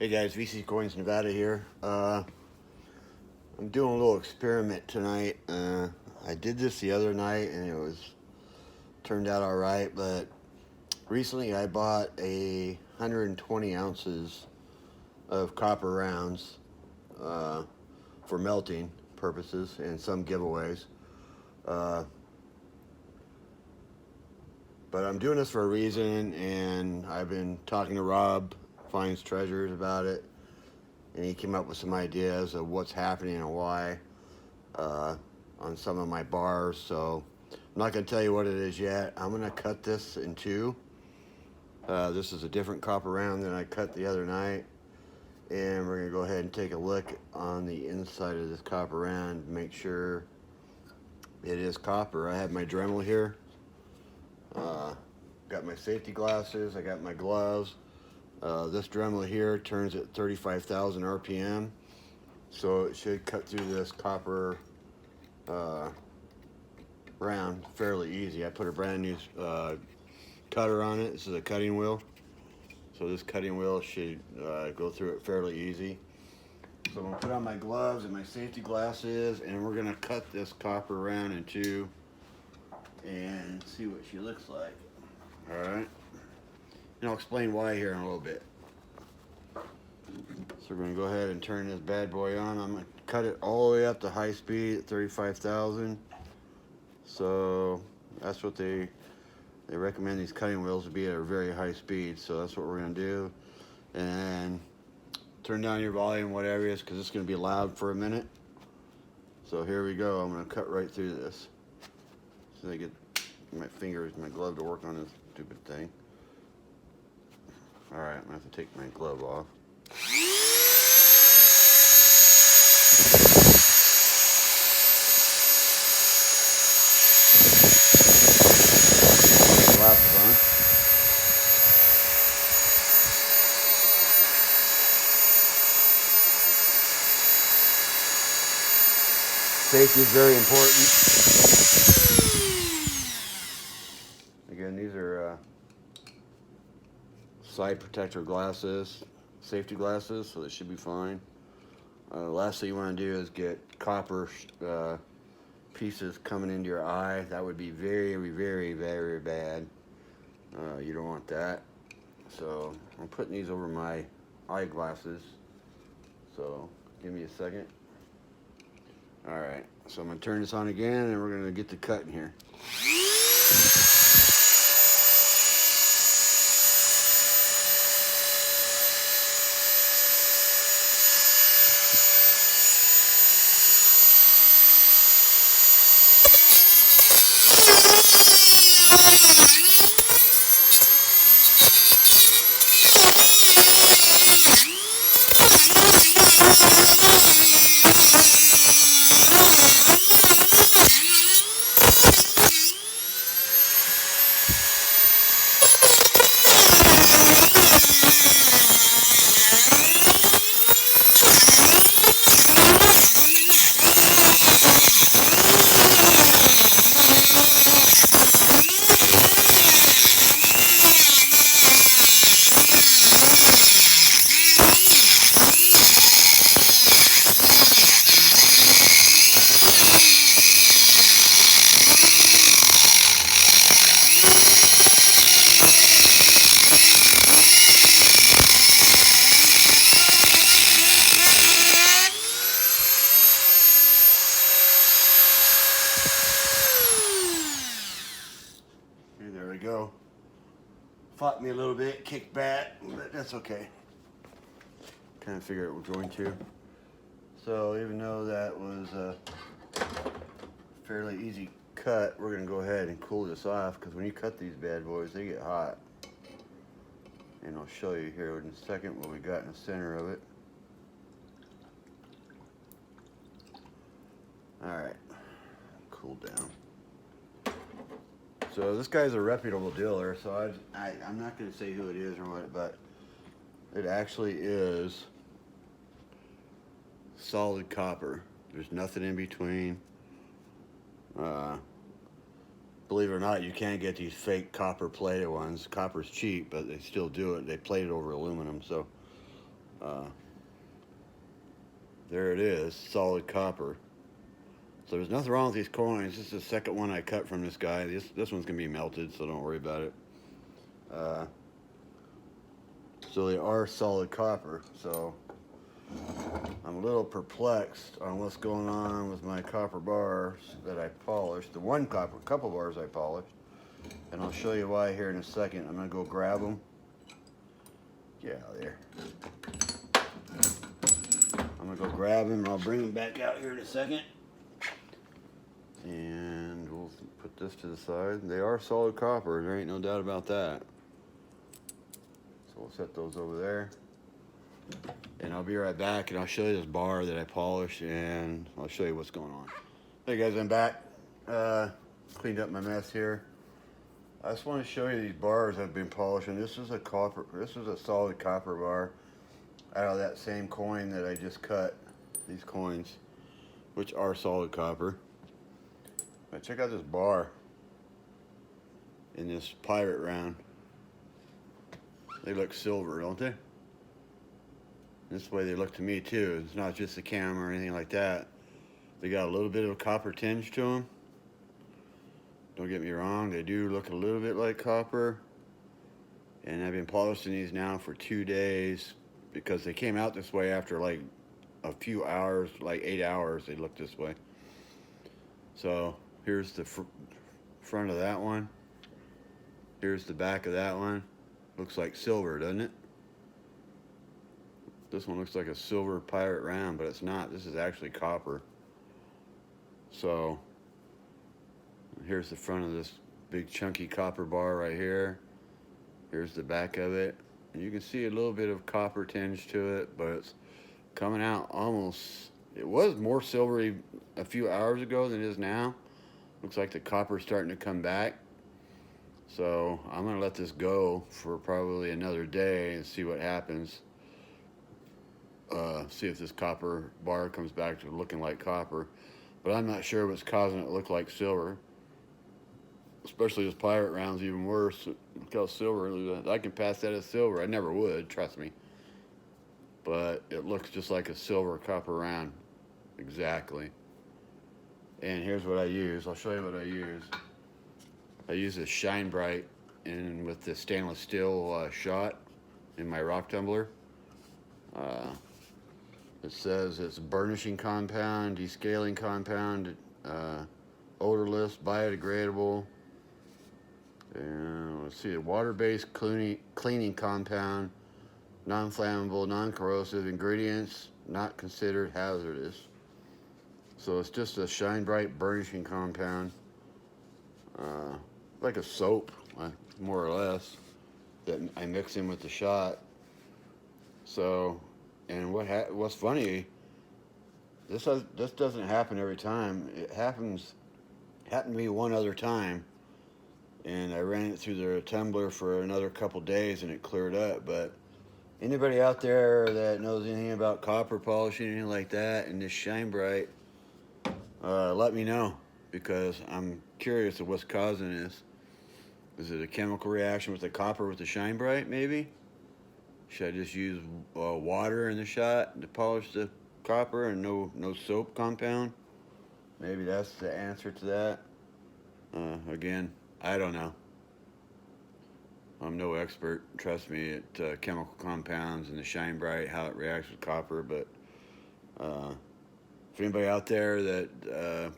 Hey guys, VCcoins Nevada here. I'm doing a little experiment tonight. I did this the other night and it turned out all right, but recently I bought 120 ounces of copper rounds for melting purposes and some giveaways. But I'm doing this for a reason, and I've been talking to Rob Finds Treasures about it, and he came up with some ideas of what's happening and why on some of my bars. So I'm not going to tell you what it is yet. I'm going to cut this in two. This is a different copper round than I cut the other night, and we're going to go ahead and take a look on the inside of this copper round, make sure it is copper. I have my Dremel here. Got my safety glasses, I got my gloves. This Dremel here turns at 35,000 RPM, so it should cut through this copper round fairly easy. I put a brand new cutter on it. This is a cutting wheel, so this cutting wheel should go through it fairly easy. So I'm going to put on my gloves and my safety glasses, and we're going to cut this copper round in two and see what she looks like. Alright, and I'll explain why here in a little bit. So we're going to go ahead and turn this bad boy on. I'm going to cut it all the way up to high speed at 35,000. So that's what they recommend these cutting wheels to be at a very high speed. So that's what we're going to do. And turn down your volume, whatever it is, because it's going to be loud for a minute. So here we go. I'm going to cut right through this. So I get my fingers, my glove to work on this stupid thing. Alright, I'm going to have to take my glove off. Glasses on. Safety is very important. Again, these are side protector glasses, safety glasses, so they should be fine. Last thing you want to do is get copper pieces coming into your eye. That would be very, very, very bad. You don't want that. So I'm putting these over my eyeglasses. So give me a second. Alright, so I'm going to turn this on again, and we're going to get the cut in here. Go. Fought me a little bit, kicked back, but that's okay. Kind of figured it was going to. So even though that was a fairly easy cut, we're going to go ahead and cool this off, because when you cut these bad boys, they get hot. And I'll show you here in a second what we got in the center of it. Alright, cool down. So this guy's a reputable dealer, so I'm not going to say who it is or what, but it actually is solid copper. There's nothing in between. Believe it or not, you can't get these fake copper plated ones. Copper's cheap, but they still do it. They plate it over aluminum, so Uh, there it is, solid copper. So there's nothing wrong with these coins. This is the second one I cut from this guy. This one's gonna be melted, so don't worry about it. Uh, so they are solid copper. So I'm a little perplexed on what's going on with my copper bars that I polished. The one couple bars I polished, and I'll show you why here in a second. I'm gonna go grab them. Get out of there. I'm gonna go grab them and I'll bring them back out here in a second. And we'll put this to the side. They are solid copper, there ain't no doubt about that. So we'll set those over there. And I'll be right back and I'll show you this bar that I polished and I'll show you what's going on. Hey guys, I'm back. Cleaned up my mess here. I just want to show you these bars I've been polishing. This is a solid copper bar out of that same coin that I just cut. These coins, which are solid copper. But check out this bar in this pirate round. They look silver, don't they? This way they look to me too. It's not just the camera or anything like that. They got a little bit of a copper tinge to them. Don't get me wrong, they do look a little bit like copper. And I've been polishing these now for 2 days because they came out this way after like a few hours, like 8 hours, they look this way. So here's the front of that one. Here's the back of that one. Looks like silver, doesn't it? This one looks like a silver pirate round, but it's not. This is actually copper. So here's the front of this big chunky copper bar right here. Here's the back of it. And you can see a little bit of copper tinge to it, but it's coming out almost, it was more silvery a few hours ago than it is now. Looks like the copper's starting to come back. So I'm gonna let this go for probably another day and see what happens. See if this copper bar comes back to looking like copper. But I'm not sure what's causing it to look like silver. Especially this pirate round's even worse. Look how silver, I can pass that as silver. I never would, trust me. But it looks just like a silver copper round. Exactly. And here's what I use. I'll show you what I use. I use this Shine Bright and with the stainless steel shot in my rock tumbler. It says it's burnishing compound, descaling compound, odorless, biodegradable. And let's see, a water-based cleaning compound, non-flammable, non-corrosive ingredients, not considered hazardous. So it's just a Shine Bright burnishing compound, like a soap, more or less, that I mix in with the shot. So, and what's funny, this doesn't happen every time. It happened to me one other time, and I ran it through the tumbler for another couple days, and it cleared up. But anybody out there that knows anything about copper polishing, anything like that, and this Shine Bright, let me know, because I'm curious of what's causing this. Is it a chemical reaction with the copper with the Shine Bright, maybe? Should I just use water in the shot to polish the copper and no soap compound? Maybe that's the answer to that. Again, I don't know. I'm no expert, trust me, at chemical compounds and the Shine Bright, how it reacts with copper. But if anybody out there that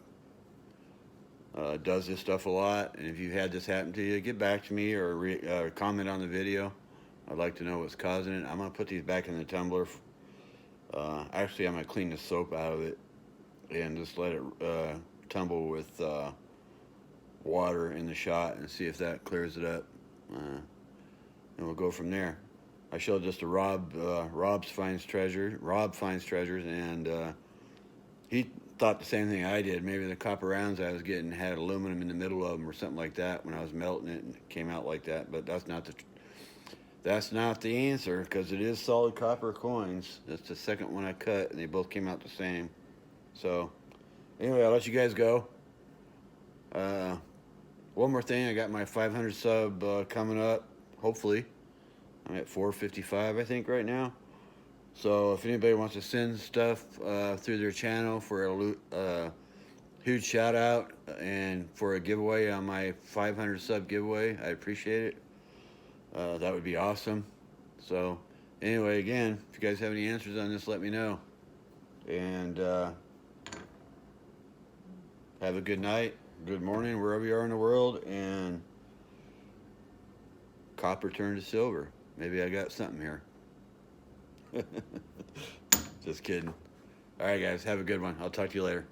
does this stuff a lot, and if you've had this happen to you, get back to me or comment on the video. I'd like to know what's causing it. I'm going to put these back in the tumbler. Actually, I'm going to clean the soap out of it and just let it tumble with water in the shot and see if that clears it up. And we'll go from there. I showed this to Rob finds treasures, and he thought the same thing I did. Maybe the copper rounds I was getting had aluminum in the middle of them or something like that when I was melting it, and it came out like that. But that's not the answer, because it is solid copper coins. That's the second one I cut, and they both came out the same. So anyway, I'll let you guys go. One more thing, I got my 500 sub coming up, hopefully. I'm at 455, I think, right now. So if anybody wants to send stuff through their channel for a huge shout out and for a giveaway on my 500 sub giveaway, I appreciate it. That would be awesome. So anyway, again, if you guys have any answers on this, let me know. And have a good night, good morning, wherever you are in the world. And copper turned to silver. Maybe I got something here. Just kidding. All right, guys, have a good one. I'll talk to you later.